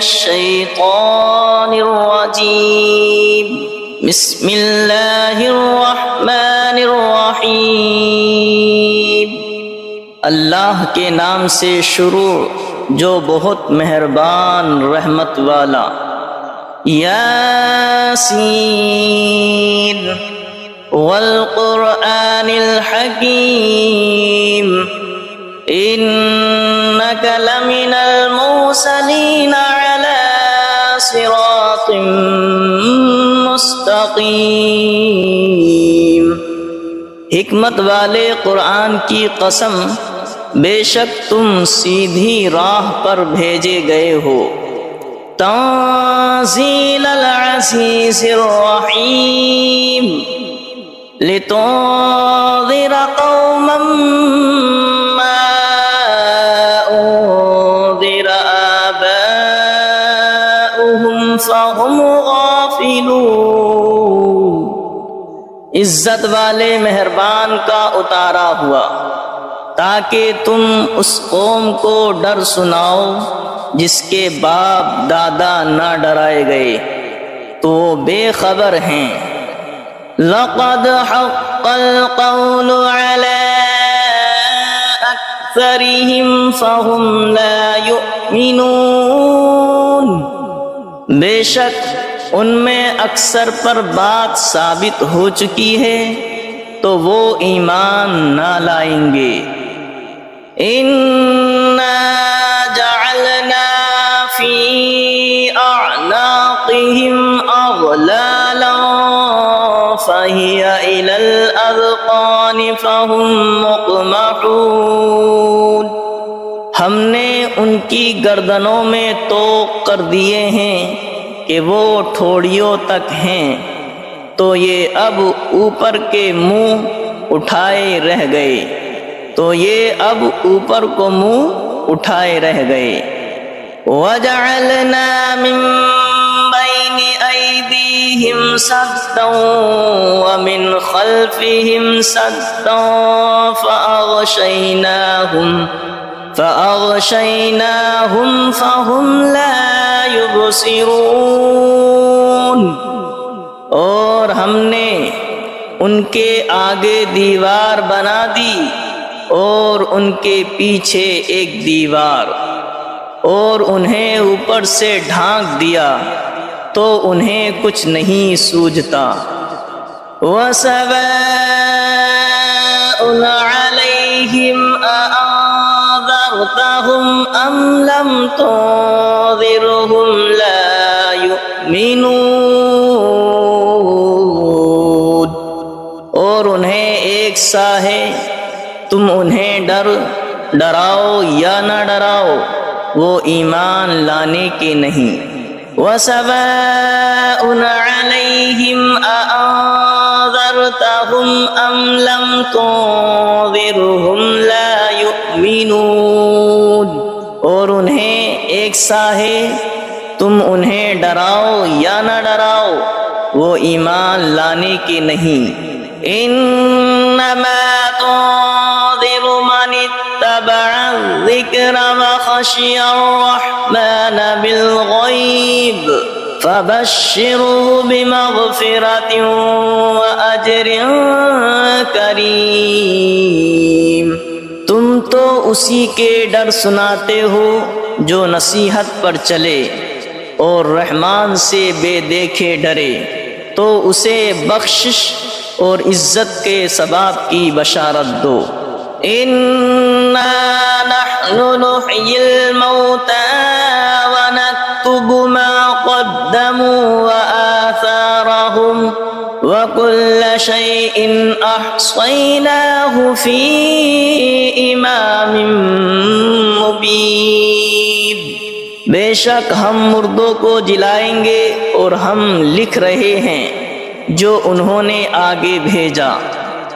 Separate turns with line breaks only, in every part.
الشیطان الرجیم بسم اللہ الرحمن الرحیم اللہ کے نام سے شروع جو بہت مہربان رحمت والا۔ یاسین والقرآن الحکیم انک لمن المرسلین علی صراط مستقیم۔ حکمت والے قرآن کی قسم، بے شک تم سیدھی راہ پر بھیجے گئے ہو۔ تنزیل العزیز الرحیم لتنذر قوما ما انذر آباؤهم فهم غافلون۔ عزت والے مہربان کا اتارا ہوا تاکہ تم اس قوم کو ڈر سناؤ جس کے باپ دادا نہ ڈرائے گئے تو وہ بے خبر ہیں۔ لقد حق القول على اکثرهم فهم لا يؤمنون۔ بے شک ان میں اکثر پر بات ثابت ہو چکی ہے تو وہ ایمان نہ لائیں گے۔ اِنَّا جَعَلْنَا فِي أَعْنَاقِهِمْ أَغْلَالًا فَهِيَ إِلَى الْأَذْقَانِ فَهُمْ مُقْمَحُونَ۔ ہم نے ان کی گردنوں میں طوق کر دیے ہیں کہ وہ ٹھوڑیوں تک ہیں، تو یہ اب اوپر کے منہ اٹھائے رہ گئے، تو یہ اب اوپر کو منہ اٹھائے رہ گئے۔ وَجَعَلْنَا مِن بَيْنِ أَيْدِيهِمْ سَدًّا وَمِنْ خَلْفِهِمْ سَدًّا فَأَغْشَيْنَاهُمْ فَهُمْ لَا يُبْصِرُونَ۔ اور ہم نے ان کے آگے دیوار بنا دی اور ان کے پیچھے ایک دیوار، اور انہیں اوپر سے ڈھانک دیا تو انہیں کچھ نہیں سوجھتا۔ وَسَوَاءٌ عَلَيْهِمْ أَأَنذَرْتَهُمْ أَمْ لَمْ تُنذِرْهُمْ لَا يُؤْمِنُونَ۔ اور انہیں ایک سا ہے، تم انہیں ڈراؤ یا نہ ڈراؤ، وہ ایمان لانے کے نہیں۔ وَسَوَاءٌ عَلَيْهِمْ أَأَنذَرْتَهُمْ أَمْ لَمْ تُنذِرْهُمْ لَا يُؤْمِنُونَ۔ اور انہیں ایک سا ہے، تم انہیں ڈراؤ یا نہ ڈراؤ، وہ ایمان لانے کے نہیں۔ انما تنذر من اتبع الذکر وخشی الرحمن بالغیب فبشره بمغفرة وأجر کریم۔ تم تو اسی کے ڈر سناتے ہو جو نصیحت پر چلے اور رحمان سے بے دیکھے ڈرے، تو اسے بخشش اور عزت کے ثواب کی بشارت دو۔ اِنَّا نَحْنُ نُحْيِي الْمَوْتَى وَنَكْتُبُ مَا قَدَّمُوا وَآثَارَهُمْ وَكُلَّ شَيْءٍ أَحْصَيْنَاهُ فِي إِمَامٍ مُبِينٍ۔ بے شک ہم مردوں کو جلائیں گے اور ہم لکھ رہے ہیں جو انہوں نے آگے بھیجا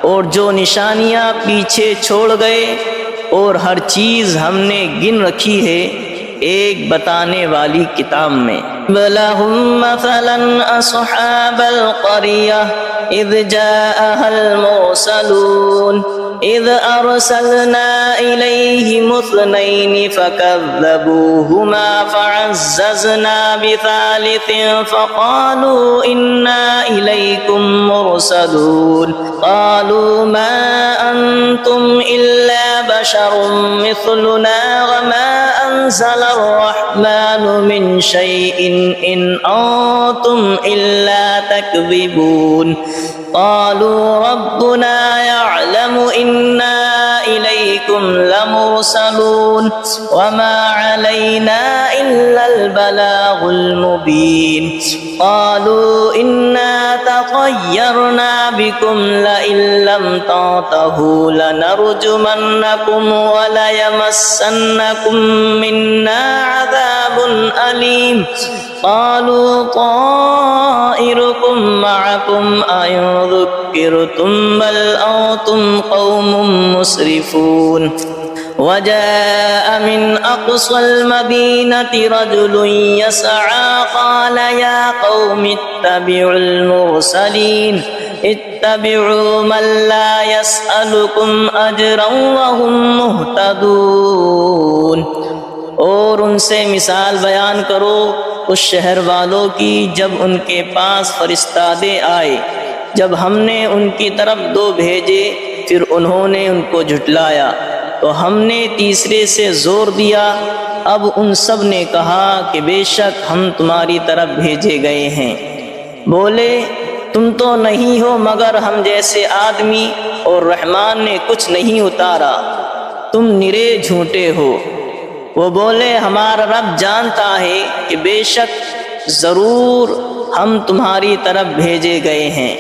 اور جو نشانیاں پیچھے چھوڑ گئے، اور ہر چیز ہم نے گن رکھی ہے ایک بتانے والی کتاب میں۔ وَلَهُمْ مَثَلًا أَصْحَابَ الْقَرْيَةِ إِذْ جَاءَهَا الْمُرْسَلُونَ إذ أرسلنا إليهم اثنين فكذبوهما فعززنا بثالث فقالوا إنا إليكم مرسلون قالوا ما أنتم إلا بشر مثلنا وما أنزل الرحمن من شيء إن أنتم إلا تكذبون قالوا ربنا يعلم إنا إليكم لمرسلون وما علينا إلا البلاغ المبين قالوا إنا تطيرنا بكم لئن لم تنتهوا لنرجمنكم وليمسنكم منا عذاب أليم قالوا طائركم معكم أئن ذكرتم بل أنتم قوم مسرفون وجاء من أقصى المدينة رجل يسعى قال يا قوم اتبعوا المرسلين اتبعوا من لا يسألكم أجرا وهم مهتدون اور ان سے مثال بیان کرو اس شہر والوں کی جب ان کے پاس فرستادے آئے، جب ہم نے ان کی طرف دو بھیجے پھر انہوں نے ان کو جھٹلایا تو ہم نے تیسرے سے زور دیا۔ اب ان سب نے کہا کہ بے شک ہم تمہاری طرف بھیجے گئے ہیں۔ بولے تم تو نہیں ہو مگر ہم جیسے آدمی اور رحمان نے کچھ نہیں اتارا، تم نرے جھوٹے ہو۔ وہ بولے ہمارا رب جانتا ہے کہ بے شک ضرور ہم تمہاری طرف بھیجے گئے ہیں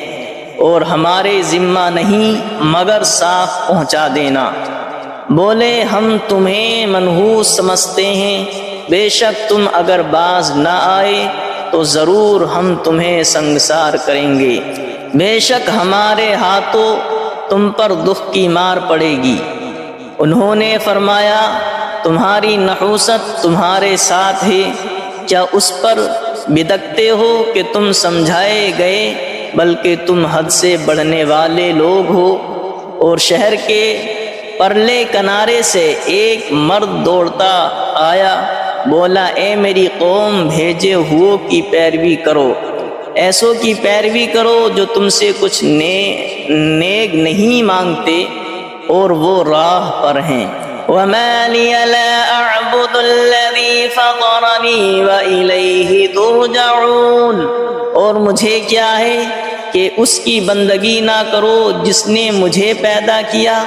اور ہمارے ذمہ نہیں مگر صاف پہنچا دینا۔ بولے ہم تمہیں منحوس سمجھتے ہیں، بے شک تم اگر باز نہ آئے تو ضرور ہم تمہیں سنگسار کریں گے، بے شک ہمارے ہاتھوں تم پر دکھ کی مار پڑے گی۔ انہوں نے فرمایا تمہاری نحوست تمہارے ساتھ ہے، کیا اس پر بدکتے ہو کہ تم سمجھائے گئے، بلکہ تم حد سے بڑھنے والے لوگ ہو۔ اور شہر کے پرلے کنارے سے ایک مرد دوڑتا آیا، بولا اے میری قوم بھیجے ہوئوں کی پیروی کرو، ایسوں کی پیروی کرو جو تم سے کچھ نیک نہیں مانگتے اور وہ راہ پر ہیں۔ وَمَا لِيَ لَا أَعْبُدُ الَّذِي فَطَرَنِي وَإِلَيْهِ تُرْجَعُونَ، اور مجھے کیا ہے کہ اس کی بندگی نہ کرو جس نے مجھے پیدا کیا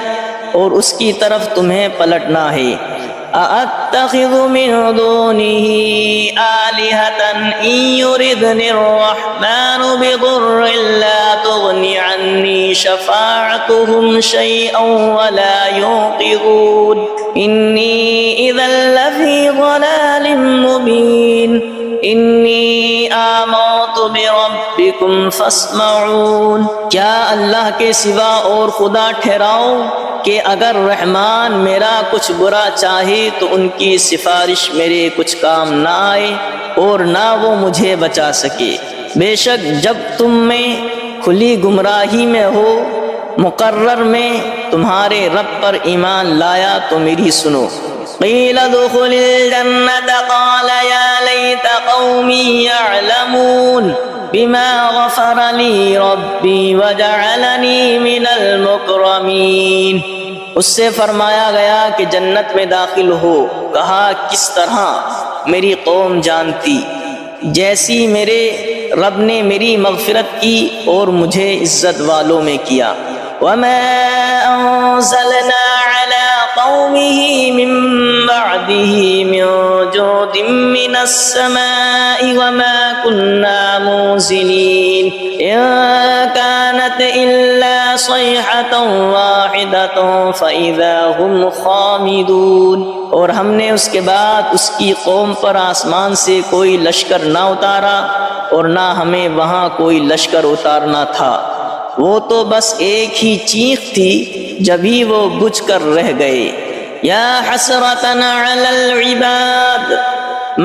اور اس کی طرف تمہیں پلٹنا ہے۔ أَأَتَّخِذُ مِن دُونِهِ آلِهَةً إِن يُرِدْنِ الرَّحْمَنُ بِضُرٍّ لَّا تُغْنِ عَنِّي شَفَاعَتُهُمْ شَيْئًا وَلَا يُنقِذُونِ إِنِّي إِذًا لَّفِي ضَلَالٍ مُّبِينٍ إِنِّي آمَنتُ بِرَبِّكُمْ فَاسْمَعُونِ، کیا اللہ کے سوا اور خدا ٹھہراؤ کہ اگر رحمان میرا کچھ برا چاہے تو ان کی سفارش میرے کچھ کام نہ آئے اور نہ وہ مجھے بچا سکے۔ بے شک جب تم میں کھلی گمراہی میں ہو، مقرر میں تمہارے رب پر ایمان لایا تو میری سنو۔ قیل ادخل الجنة قال یا لیت قومی یعلمون بما غفر لی ربی وجعلنی من المکرمین، اس سے فرمایا گیا کہ جنت میں داخل ہو، کہا کس طرح میری قوم جانتی، جیسی میرے رب نے میری مغفرت کی اور مجھے عزت والوں میں کیا۔ وما انزلنا على قومه من بعده من جود من السماء وما كنا منزلين إن كانت إلا صيحة واحدة فإذا هم خامدون، اور ہم نے اس کے بعد اس کی قوم پر آسمان سے کوئی لشکر نہ اتارا اور نہ ہمیں وہاں کوئی لشکر اتارنا تھا، وہ تو بس ایک ہی چیخ تھی جبھی وہ بجھ کر رہ گئے۔ یا حسرتنا علی العباد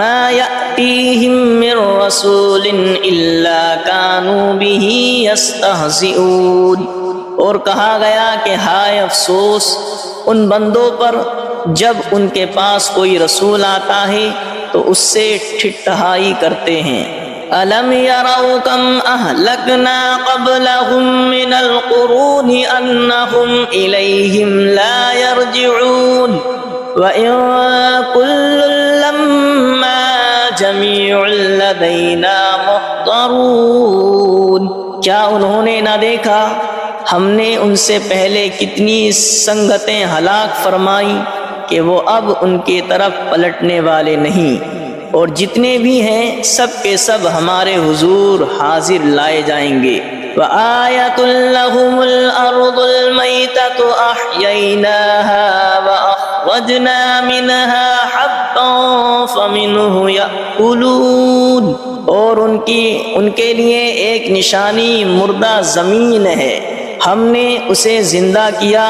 ما یأتیہم من رسول الا کانوا به یستہزئون، اور کہا گیا کہ ہائے افسوس ان بندوں پر جب ان کے پاس کوئی رسول آتا ہے تو اس سے ٹھٹھائی کرتے ہیں۔ أَلَمْ يَرَوْا كَمْ أَهْلَكْنَا قَبْلَهُمْ مِنَ الْقُرُونِ أَنَّهُمْ إِلَيْهِمْ لَا يَرْجِعُونَ وَإِن كُلٌّ لَّمَّا جَمِيعٌ لَّدَيْنَا مُحْضَرُونَ۔ کیا انہوں نے نہ دیکھا ہم نے ان سے پہلے کتنی سنگتیں ہلاک فرمائیں کہ وہ اب ان کی طرف پلٹنے والے نہیں، اور جتنے بھی ہیں سب کے سب ہمارے حضور حاضر لائے جائیں گے۔ وَآيَةٌ لَّهُمُ الْأَرْضُ الْمَيْتَةُ أَحْيَيْنَاهَا وَأَخْرَجْنَا مِنْهَا حَبًّا فَمِنْهُ يَأْكُلُونَ۔ اور ان کے لیے ایک نشانی مردہ زمین ہے، ہم نے اسے زندہ کیا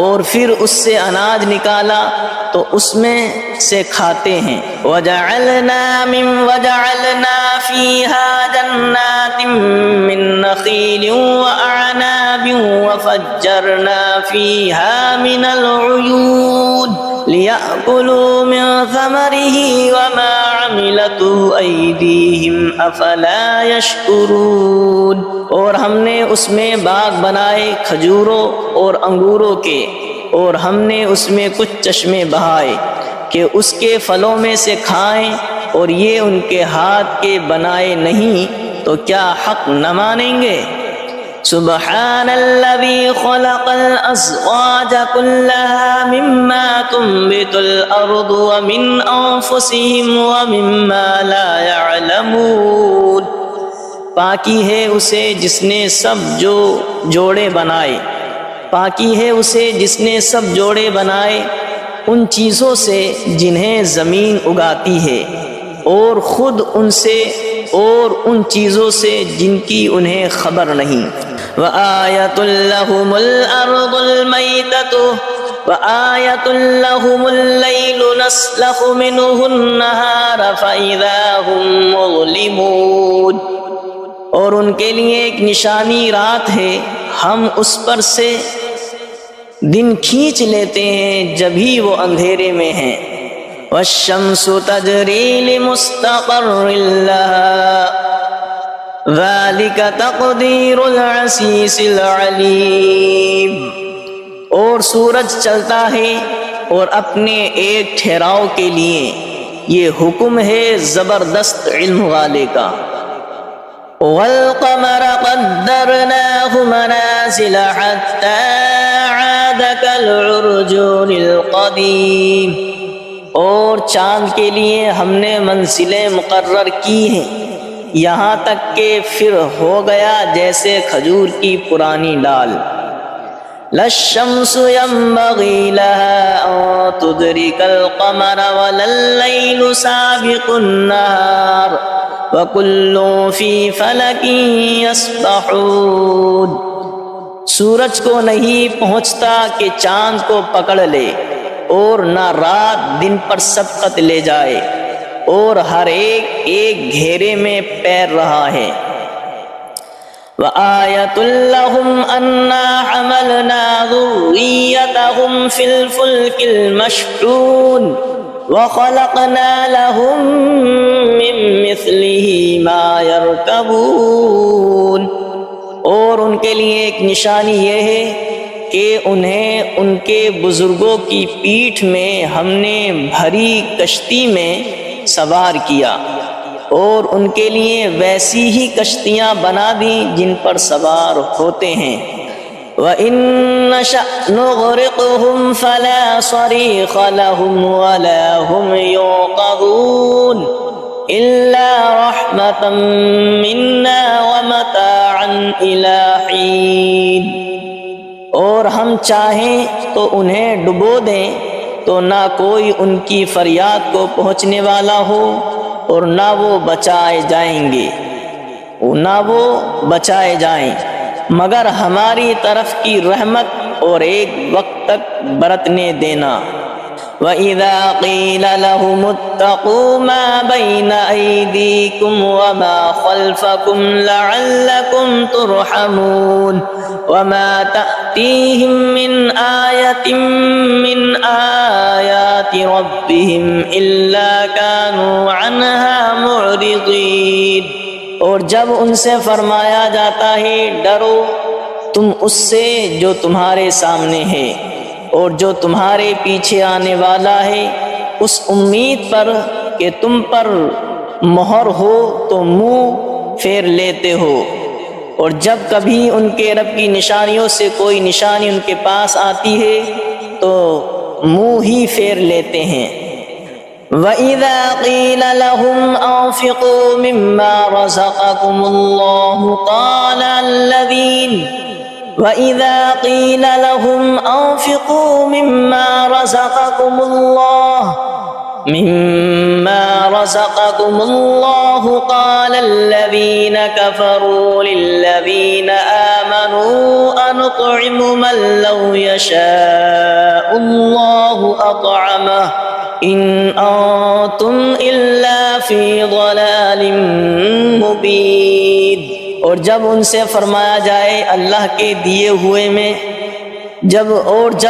اور پھر اس سے اناج نکالا تو اس میں سے کھاتے ہیں۔ وَجَعَلْنَا فِيهَا جَنَّاتٍ مِّن نَّخِيلٍ وَأَعْنَابٍ وَفَجَّرْنَا فِيهَا مِنَ الْعُيُونِ لِيَأْكُلُوا مِن ثَمَرِهِ وَمَا عَمِلَتْهُ أَيْدِيهِمْ أَفَلَا يَشْكُرُونَ۔ اور ہم نے اس میں باغ بنائے کھجوروں اور انگوروں کے، اور ہم نے اس میں کچھ چشمے بہائے کہ اس کے پھلوں میں سے کھائیں، اور یہ ان کے ہاتھ کے بنائے نہیں تو کیا حق نہ مانیں گے؟ سبحان الذي خلق الأزواج كلها مما تنبت الأرض ومن أنفسهم ومما لا يعلمون۔ پاکی ہے اسے جس نے سب جوڑے بنائے، پاکی ہے اسے جس نے سب جوڑے بنائے ان چیزوں سے جنہیں زمین اگاتی ہے، اور خود ان سے اور ان چیزوں سے جن کی انہیں خبر نہیں۔ وَآيَةٌ لَّهُمُ الْأَرْضُ الْمَيْتَةُ وَآيَةٌ لَّهُمُ اللَّيْلُ نَسْلَخُ مِنْهُ النَّهَارَ فَإِذَا هُمْ مُظْلِمُونَ۔ اور ان کے لیے ایک نشانی رات ہے، ہم اس پر سے دن کھینچ لیتے ہیں جبھی وہ اندھیرے میں ہیں۔ وَالشَّمْسُ تَجْرِي لِمُسْتَقَرٍّ لَّهَا ذَلِكَ تَقْدِيرُ الْعَزِيزِ الْعَلِيمِ۔ اور سورج چلتا ہے اور اپنے ایک ٹھہراؤ کے لیے، یہ حکم ہے زبردست علم والے کا۔ وَالْقَمَرَ قَدَّرْنَاهُ مَنَازِلَ حَتَّى عَادَ كَالْعُرْجُونِ الْقَدِيمِ۔ اور چاند کے لیے ہم نے منزلیں مقرر کی ہیں یہاں تک کہ پھر ہو گیا جیسے کھجور کی پرانی ڈال۔ لَا الشَّمْسُ يَنبَغِي لَهَا أَن تُدْرِكَ الْقَمَرَ وَلَا اللَّيْلُ سَابِقُ النَّهَارِ وَكُلٌّ فِي فَلَكٍ يَسْبَحُونَ۔ سورج کو نہیں پہنچتا کہ چاند کو پکڑ لے، اور نہ رات دن پر سبقت لے جائے، اور ہر ایک گھیرے میں پیر رہا ہے۔ وَآيَةٌ لَّهُمْ أَنَّا حَمَلْنَا ذُرِّيَّتَهُمْ فِي الْفُلْكِ الْمَشْحُونِ وَخَلَقْنَا لَهُم مِّن مِّثْلِهِ مَا يَرْكَبُونَ۔ اور ان کے لیے ایک نشانی یہ ہے کہ انہیں ان کے بزرگوں کی پیٹھ میں ہم نے بھری کشتی میں سوار کیا، اور ان کے لیے ویسی ہی کشتیاں بنا دیں جن پر سوار ہوتے ہیں۔ وَإِن نَّشَأْ نُغْرِقْهُمْ فَلَا صَرِيخَ لَهُمْ وَلَا هُمْ يُنقَذُونَ إِلَّا رَحْمَةً مِّنَّا وَمَتَاعًا إِلَىٰ حِينٍ۔ اور ہم چاہیں تو انہیں ڈبو دیں تو نہ کوئی ان کی فریاد کو پہنچنے والا ہو، اور نہ وہ بچائے جائیں مگر ہماری طرف کی رحمت اور ایک وقت تک برتنے دینا۔ وَإِذَا قِيلَ لَهُمُ اتَّقُوا مَا بَيْنَ أَيْدِيكُمْ وَمَا خَلْفَكُمْ لَعَلَّكُمْ تُرْحَمُونَ وَمَا تَأْتِيهِمْ مِنْ آيَةٍ مِنْ آيَاتِ رَبِّهِمْ إِلَّا كَانُوا عَنْهَا مُعْرِضِينَ۔ اور جب ان سے فرمایا جاتا ہے ڈرو تم اس سے جو تمہارے سامنے ہے اور جو تمہارے پیچھے آنے والا ہے، اس امید پر کہ تم پر مہر ہو تو منہ پھیر لیتے ہو، اور جب کبھی ان کے رب کی نشانیوں سے کوئی نشانی ان کے پاس آتی ہے تو منہ ہی پھیر لیتے ہیں۔ وَإِذَا قِيلَ لَهُمْ أَنفِقُوا مِمَّا رَزَقَكُمُ اللَّهُ وَإِذَا قِيلَ لَهُمْ أَنفِقُوا مِمَّا رَزَقَكُمُ اللَّهُ قَالَ الَّذِينَ كَفَرُوا لِلَّذِينَ آمَنُوا أَنُطْعِمُ مَن لَّوْ يَشَاءُ اللَّهُ أَطْعَمَهُ إِنْ أَنتُمْ إِلَّا فِي ضَلَالٍ مُّبِينٍ۔ اور جب ان سے فرمایا جائے اللہ کے دیے ہوئے میں جب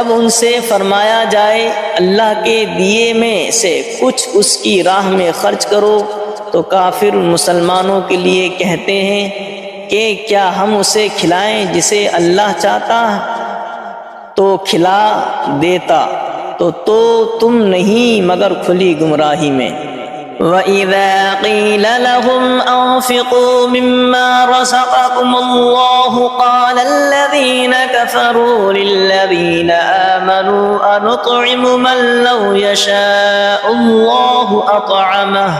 ان سے فرمایا جائے اللہ کے دیے میں سے کچھ اس کی راہ میں خرچ کرو تو کافر مسلمانوں کے لیے کہتے ہیں کہ کیا ہم اسے کھلائیں جسے اللہ چاہتا تو کھلا دیتا، تو تم نہیں مگر کھلی گمراہی میں۔ وَإِذَا قِيلَ لَهُمْ أَنفِقُوا مِمَّا رَزَقَكُمُ اللَّهُ قَالَ الَّذِينَ كَفَرُوا لِلَّذِينَ آمَنُوا أَنُطْعِمُ مَن لَّوْ يَشَاءُ اللَّهُ أَطْعَمَهُ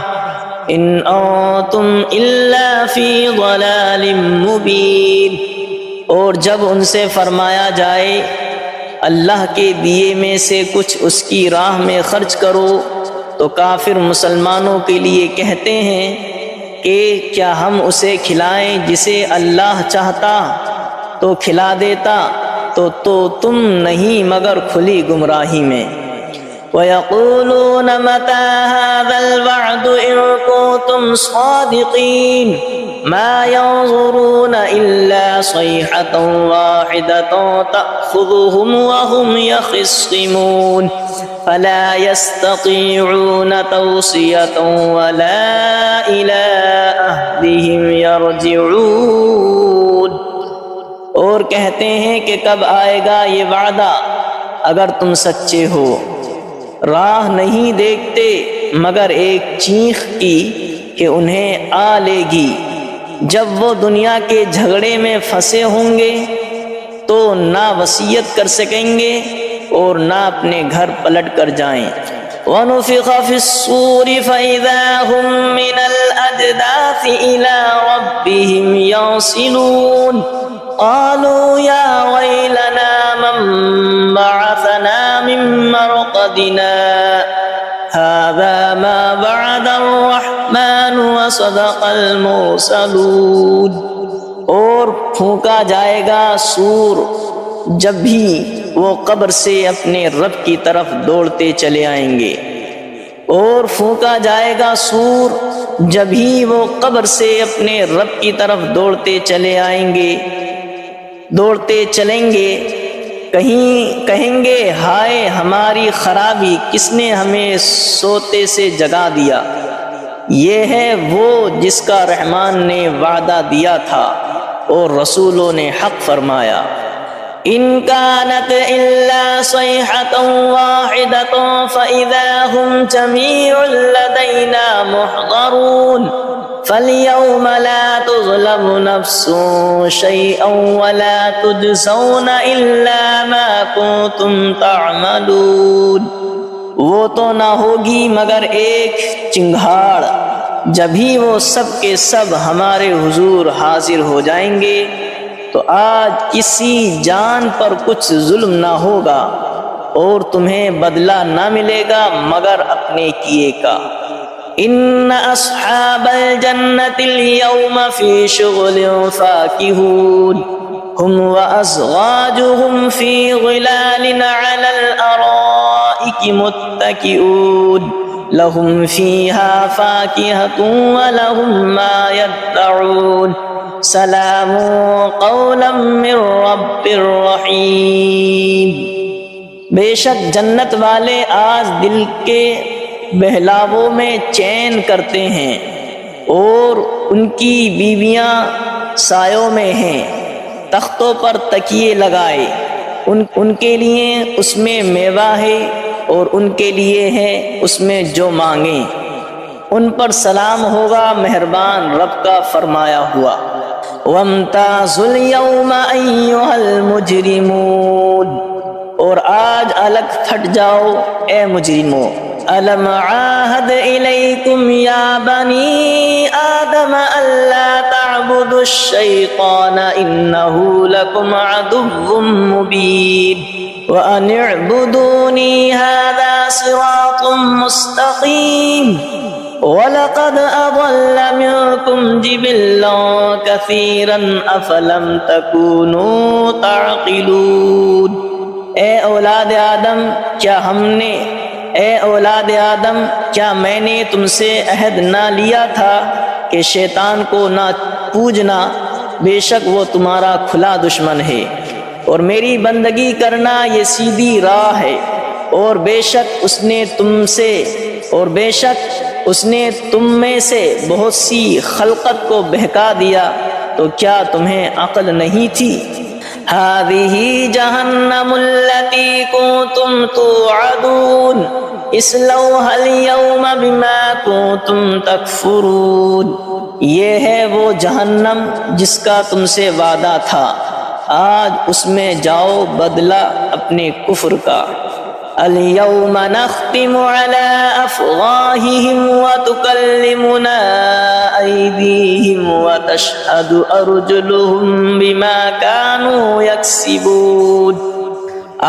إِنْ أَنتُمْ إِلَّا فِي ضَلَالٍ مُّبِينٍ۔ اور جب ان سے فرمایا جائے اللہ کے دیے میں سے کچھ اس کی راہ میں خرچ کرو تو کافر مسلمانوں کے لیے کہتے ہیں کہ کیا ہم اسے کھلائیں جسے اللہ چاہتا تو کھلا دیتا، تو تم نہیں مگر کھلی گمراہی میں۔ وَيَقُولُونَ مَتَىٰ هَٰذَا الْوَعْدُ إِن كُنتُمْ صَادِقِينَ مَا يَنظُرُونَ إِلَّا صَيْحَةً وَاحِدَةً تَأْخُذُهُمْ وَهُمْ يَخِصِّمُونَ فَلَا يَسْتَطِيعُونَ تَوْصِيَةً وَلَا إِلَىٰ أَهْلِهِمْ يَرْجِعُونَ۔ اور کہتے ہیں کہ کب آئے گا یہ وعدہ اگر تم سچے ہو، راہ نہیں دیکھتے مگر ایک چیخ کی کہ انہیں آ لے گی، جب وہ دنیا کے جھگڑے میں پھنسے ہوں گے تو نہ وصیت کر سکیں گے اور نہ اپنے گھر پلٹ کر جائیں۔ وَنُفِخَ فِي الصُّورِ فَإِذَا هُم مِّنَ الْأَجْدَاثِ إِلَىٰ رَبِّهِمْ يَنسِلُونَ قَالُوا يَا وَيْلَنَا مَن بَعَثَنَا مِن مَّرْقَدِنَا هَٰذَا مَا وَعَدَ الرَّحْمَٰنُ وَصَدَقَ الْمُرْسَلُونَ۔ اور پھونکا جائے گا سور جب بھی وہ قبر سے اپنے رب کی طرف دوڑتے چلے آئیں گے، اور پھونکا جائے گا سور جب ہی وہ قبر سے اپنے رب کی طرف دوڑتے چلیں گے، کہیں گے ہائے ہماری خرابی، کس نے ہمیں سوتے سے جگا دیا۔ یہ ہے وہ جس کا رحمان نے وعدہ دیا تھا اور رسولوں نے حق فرمایا۔ إِن كَانَتْ إِلَّا صَيْحَةً وَاحِدَةً فَإِذَا هُمْ جَمِيعٌ لَّدَيْنَا مُحْضَرُونَ فَالْيَوْمَ لَا تُظْلَمُ نَفْسٌ شَيْئًا وَلَا تُجْزَوْنَ إِلَّا مَا كُنتُمْ تَعْمَلُونَ۔ وہ تو نہ ہوگی مگر ایک چنگھاڑ، جبھی وہ سب کے سب ہمارے حضور حاضر ہو جائیں گے تو آج کسی جان پر کچھ ظلم نہ ہوگا اور تمہیں بدلہ نہ ملے گا مگر اپنے کیے کا۔ ان اصحاب الجنة اليوم في شغل فاكهون هم وازواجهم في ظلال على الارائك الارائك متكئون لهم فيها فاكهة ولهم ما يدعون سلام قولا من رب رحیم۔ بے شک جنت والے آج دل کے بہلاووں میں چین کرتے ہیں، اور ان کی بیویاں سایوں میں ہیں، تختوں پر تکیے لگائے، ان کے لیے اس میں میوہ ہے اور ان کے لیے ہے اس میں جو مانگیں، ان پر سلام ہوگا مہربان رب کا فرمایا ہوا۔ وَامْتَازُوا الْيَوْمَ أَيُّهَا الْمُجْرِمُونَ، اور آج الگ پھٹ جاؤ اے مجرموں۔ أَلَمْ عَاهَدْ إِلَيْكُمْ يَا بَنِي آدَمَ أَلَّا تَعْبُدُوا الشَّيْطَانَ إِنَّهُ لَكُمْ عَدُوٌّ مُّبِينٌ وَأَنِ اعْبُدُونِي هَذَا صِرَاطٌ مُّسْتَقِيمٌ وَلَقَدْ أَضَلَّ مِنكُمْ جِبِلًّا كَثِيرًا أَفَلَمْ تَكُونُوا تَعْقِلُونَ۔ اے اولاد آدم کیا میں نے تم سے عہد نہ لیا تھا کہ شیطان کو نہ پوجنا، بے شک وہ تمہارا کھلا دشمن ہے، اور میری بندگی کرنا یہ سیدھی راہ ہے، اور بے شک اس نے تم میں سے بہت سی خلقت کو بہکا دیا، تو کیا تمہیں عقل نہیں تھی؟ هذه جہنم التي كنتم توعدون اصلوها اليوم بما كنتم تکفرون، یہ ہے وہ جہنم جس کا تم سے وعدہ تھا، آج اس میں جاؤ بدلہ اپنے کفر کا۔ اليوم نختم على أفواههم وتكلمنا أيديهم وتشهد أرجلهم بما كانوا يكسبون،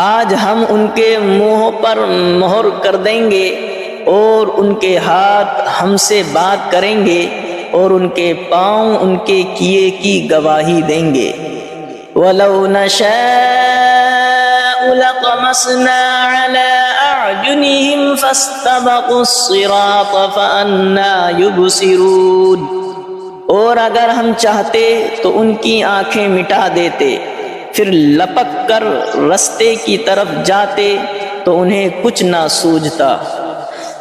آج ہم ان کے منہ پر مہر کر دیں گے، اور ان کے ہاتھ ہم سے بات کریں گے، اور ان کے پاؤں ان کے کیے کی گواہی دیں گے۔ وَلَوْ نَشَاءُ لَطَمَسْنَا عَلَىٰ أَعْيُنِهِمْ فَاسْتَبَقُوا الصِّرَاطَ فَأَنَّىٰ يُبْصِرُونَ، اور اگر ہم چاہتے تو ان کی آنکھیں مٹا دیتے، پھر لپک کر رستے کی طرف جاتے تو انہیں کچھ نہ سوجھتا۔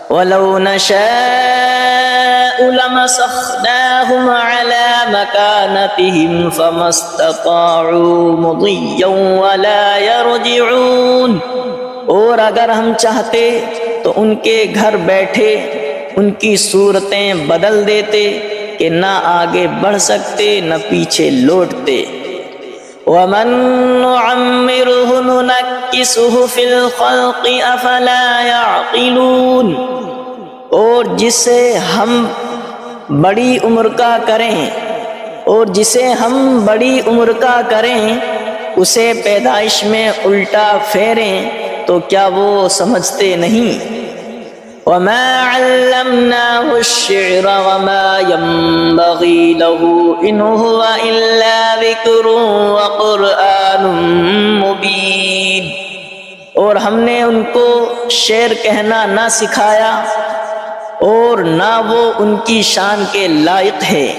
وَلَوْ نَشَاءُ لَمَسَخْنَاهُمْ عَلَىٰ مَكَانَتِهِمْ فَمَا اسْتَطَاعُوا مُضِيًّا وَلَا يَرْجِعُونَ، اور اگر ہم چاہتے تو ان کے گھر بیٹھے ان کی صورتیں بدل دیتے کہ نہ آگے بڑھ سکتے نہ پیچھے لوٹتے۔ وَمَن نُّعَمِّرْهُ نُنَكِّسْهُ فِي الْخَلْقِ أَفَلَا يَعْقِلُونَ، اور جسے ہم بڑی عمر کا کریں اسے پیدائش میں الٹا پھیریں تو کیا وہ سمجھتے نہیں؟ وَمَا عَلَّمْنَاهُ الشِّعْرَ وَمَا يَنبَغِي لَهُ إِنْ هُوَ إِلَّا ذِكْرٌ وَقُرْآنٌ مُبِينٌ، اور ہم نے ان کو شعر کہنا نہ سکھایا، اور نہ وہ ان کی شان کے لائق ہے،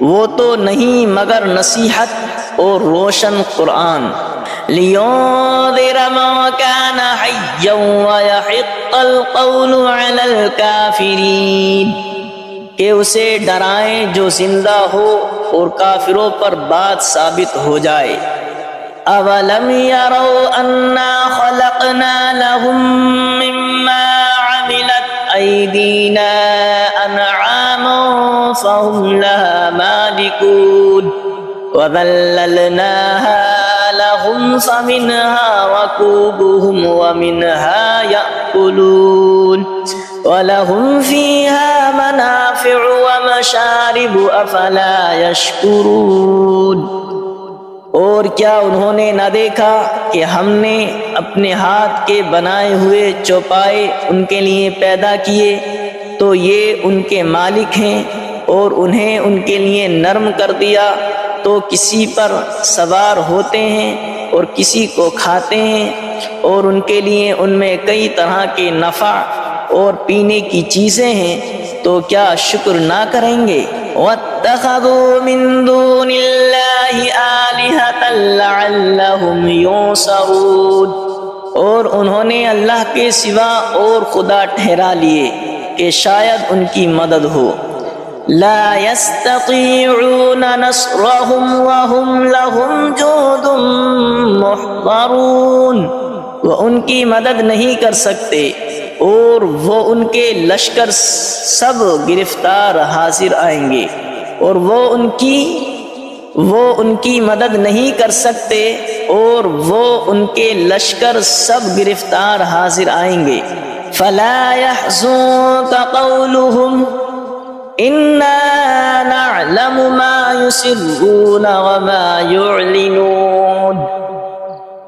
وہ تو نہیں مگر نصیحت اور روشن قرآن۔ لِيُنذِرَ مَن كَانَ حَيًّا وَيَحِقَّ الْقَوْلُ عَلَى الْكَافِرِينَ، کہ اسے ڈرائیں جو زندہ ہو اور کافروں پر بات ثابت ہو جائے۔ أَوَلَمْ يَرَوْا أَنَّا خَلَقْنَا لَهُم مِّمَّا عَمِلَتْ أَيْدِينَا أَنْعَامًا فَهُمْ لَهَا مَالِكُونَ وَذَلَّلْنَاهَا لَهُمْ فَمِنْهَا رَكُوبُهُمْ وَمِنْهَا يَأْكُلُونَ وَلَهُمْ فِيهَا مَنَافِعُ وَمَشَارِبُ أَفَلَا يَشْكُرُونَ، اور کیا انہوں نے نہ دیکھا کہ ہم نے اپنے ہاتھ کے بنائے ہوئے چوپائے ان کے لیے پیدا کیے، تو یہ ان کے مالک ہیں، اور انہیں ان کے لیے نرم کر دیا تو کسی پر سوار ہوتے ہیں اور کسی کو کھاتے ہیں، اور ان کے لیے ان میں کئی طرح کے نفع اور پینے کی چیزیں ہیں، تو کیا شکر نہ کریں گے؟ وَاتَّخَذُوا مِن دُونِ اللَّهِ آلِهَةً لَعَلَّهُمْ يُنصَرُونَ، اور انہوں نے اللہ کے سوا اور خدا ٹھہرا لیے کہ شاید ان کی مدد ہو۔ لا يستطيعون نصرهم وهم لهم جند محضرون، وہ ان کی مدد نہیں کر سکتے اور وہ ان کے لشکر سب گرفتار حاضر آئیں گے، اور وہ ان کی مدد نہیں کر سکتے اور وہ ان کے لشکر سب گرفتار حاضر آئیں گے۔ فلا يحزنك قولهم انا نعلم ما يسرون وما يعلنون،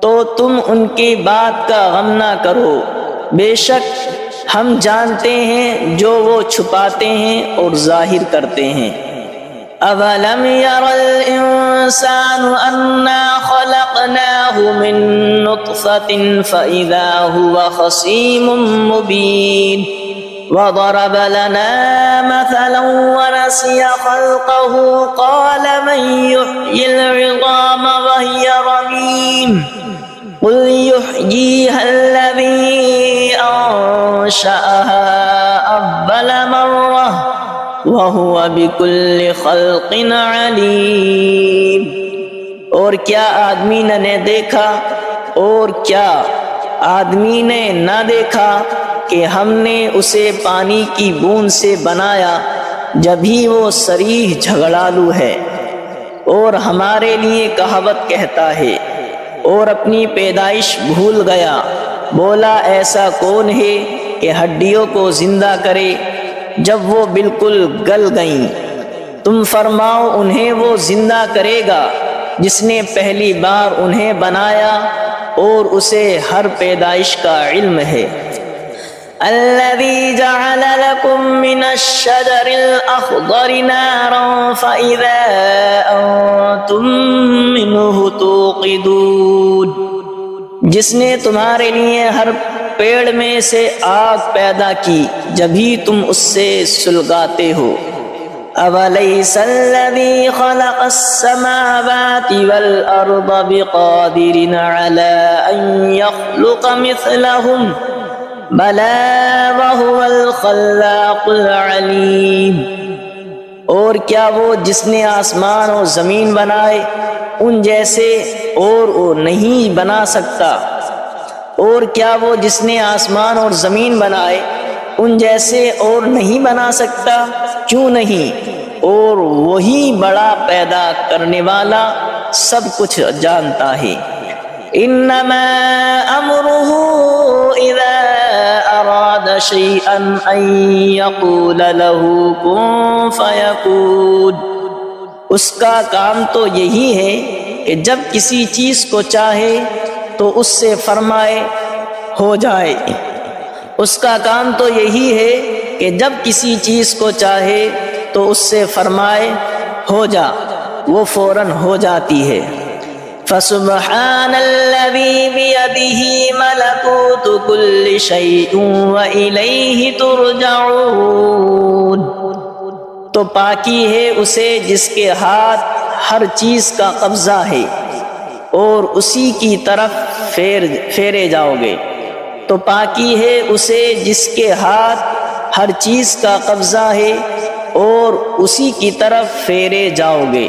تو تم ان کی بات کا غم نہ کرو، بے شک ہم جانتے ہیں جو وہ چھپاتے ہیں اور ظاہر کرتے ہیں۔ اولم ير الانسان انا خلقناه من نطفة فاذا هو خصيم مبين، وضرب لنا مثلا ونسي خلقه قال من يحيي العظام وهي رميم قل يحييها الذي أنشأها أول مرة وهو بكل خلق عليم، اور کیا آدمی نے دیکھا اور کیا آدمی نے نہ دیکھا کہ ہم نے اسے پانی کی بوند سے بنایا جبھی وہ صریح جھگڑالو ہے، اور ہمارے لیے کہاوت کہتا ہے اور اپنی پیدائش بھول گیا، بولا ایسا کون ہے کہ ہڈیوں کو زندہ کرے جب وہ بالکل گل گئیں؟ تم فرماؤ انہیں وہ زندہ کرے گا جس نے پہلی بار انہیں بنایا اور اسے ہر پیدائش کا علم ہے۔ الذي جعل لكم من الشجر الأخضر نارا فإذا أنتم منه توقدون، جس نے تمہارے لیے ہر پیڑ میں سے آگ پیدا کی جبھی تم اس سے سلگاتے ہو۔ أَوَلَيْسَ الَّذِي خَلَقَ السَّمَاوَاتِ وَالْأَرْضَ بِقَادِرٍ عَلَىٰ أَن يَخْلُقَ مِثْلَهُمْ بَلَىٰ وَهُوَ الْخَلَّاقُ الْعَلِيمُ، اور کیا وہ جس نے آسمان اور زمین بنائے ان جیسے اور وہ نہیں بنا سکتا؟ اور کیا وہ جس نے آسمان اور زمین بنائے ان جیسے اور نہیں بنا سکتا؟ کیوں نہیں، اور وہی بڑا پیدا کرنے والا سب کچھ جانتا ہے۔ انما امره اذا اراد شيئا ان يقول له كن فيكون، اس کا کام تو یہی ہے کہ جب کسی چیز کو چاہے تو اس سے فرمائے ہو جائے۔ اس کا کام تو یہی ہے کہ جب کسی چیز کو چاہے تو اس سے فرمائے ہو جا، وہ فوراً ہو جاتی ہے۔ فسبحان الذي بيده ملكوت كل شيء وإليه ترجعون، تو پاکی ہے اسے جس کے ہاتھ ہر چیز کا قبضہ ہے اور اسی کی طرف پھیرے جاؤ گے۔ تو پاکی ہے اسے جس کے ہاتھ ہر چیز کا قبضہ ہے اور اسی کی طرف پھیرے جاؤ گے۔